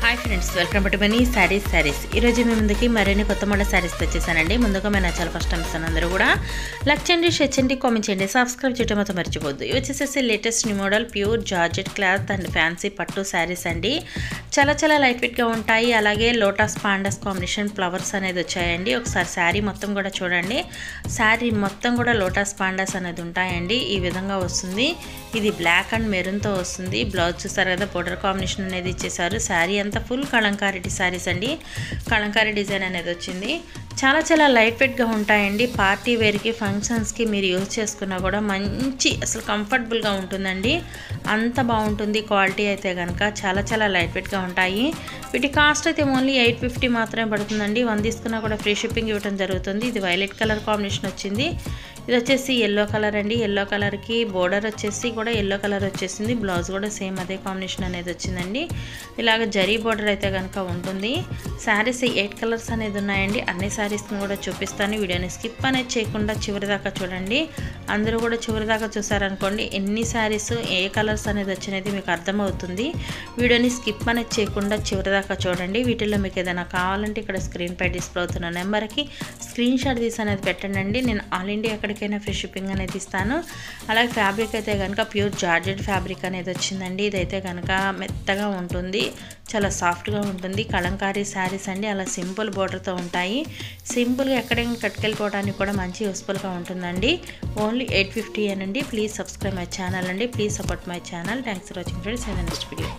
Hi friends, welcome to money saris ఈరోజు మీ ముందుకి మరిన్ని కొత్త మోడల్ శారీస్ తెచ్చేసానండి. ముందుగా మన ఛానల్ ఫస్ట్ టైం ఇస్తాను. అందరూ కూడా లైక్ చేయండి, షేర్ చేయండి, కామెంట్ చేయండి, సబ్స్క్రైబ్ చేయడం మాత్రం మర్చిపోద్దు. ఇవి వచ్చేసేసి latest new model pure georgette cloth and fancy పట్టు శారీస్ అండి. చాలా లైట్ వెయిట్గా ఉంటాయి. అలాగే లోటస్ పాండస్ కాంబినేషన్ ఫ్లవర్స్ అనేది వచ్చాయండి. ఒకసారి శారీ మొత్తం కూడా చూడండి. శారీ మొత్తం కూడా లోటస్ పాండస్ అనేది ఉంటాయండి. ఈ విధంగా వస్తుంది. ఇది బ్లాక్ అండ్ మెరూన్తో వస్తుంది. బ్లౌజ్ చూసారు కదా, బోర్డర్ కాంబినేషన్ అనేది ఇచ్చేసారు. శారీ అంతా ఫుల్ కలంకారీ శారీస్ అండి. కలంకారీ డిజైన్ అనేది వచ్చింది. చాలా లైట్ వెయిట్గా ఉంటాయండి. పార్టీ వేర్కి, ఫంక్షన్స్కి మీరు యూజ్ చేసుకున్నా కూడా మంచి అసలు కంఫర్టబుల్గా ఉంటుందండి. అంత బాగుంటుంది. క్వాలిటీ అయితే కనుక చాలా లైట్ వెయిట్గా ఉంటాయి. వీటి కాస్ట్ అయితే ఓన్లీ 850 మాత్రమే పడుతుందండి. 1 తీసుకున్నా కూడా ఫ్రీ షిప్పింగ్ ఇవ్వడం జరుగుతుంది. ఇది వైలెట్ కలర్ కాంబినేషన్ వచ్చింది. ఇది వచ్చేసి ఎల్లో కలర్ అండి. ఎల్లో కలర్కి బోర్డర్ వచ్చేసి కూడా ఎల్లో కలర్ వచ్చేసింది. బ్లౌజ్ కూడా సేమ్ అదే కాంబినేషన్ అనేది వచ్చిందండి. ఇలాగ జరీ బోర్డర్ అయితే కనుక ఉంటుంది. శారీస్ 8 కలర్స్ అనేది ఉన్నాయండి. అన్ని శారీస్ని కూడా చూపిస్తాను. వీడియోని స్కిప్ అనేది చేయకుండా చివరి దాకా చూడండి. అందరూ కూడా చివరి దాకా చూసారనుకోండి, ఎన్ని శారీస్ ఏ కలర్స్ అనేది వచ్చినది మీకు అర్థమవుతుంది. వీడియోని స్కిప్ అనేది చేయకుండా చివరి దాకా చూడండి. వీటిల్లో మీకు ఏదైనా కావాలంటే ఇక్కడ స్క్రీన్ పై డిస్ప్లే అవుతున్న నెంబర్కి స్క్రీన్ షాట్ తీసి అనేది పెట్టండి. నేను ఆల్ ఇండియా ఎక్కడికైనా ఫ్రీ షిప్పింగ్ అనేది ఇస్తాను. అలాగే ఫ్యాబ్రిక్ అయితే కనుక ప్యూర్ జార్జెట్ ఫ్యాబ్రిక్ అనేది వచ్చిందండి. ఇదైతే కనుక మెత్తగా ఉంటుంది, చాలా సాఫ్ట్గా ఉంటుంది. కలంకారీ శారీస్ అండి. అలా సింపుల్ బోర్డర్తో ఉంటాయి. సింపుల్గా ఎక్కడైనా కట్టుకెళ్ళిపోవడానికి కూడా మంచి యూస్ఫుల్గా ఉంటుందండి. ఓన్లీ 850 అనండి. ప్లీజ్ సబ్స్క్రైబ్ మై ఛానల్ అండి. Please support my channel. Thanks for watching friends. Next video.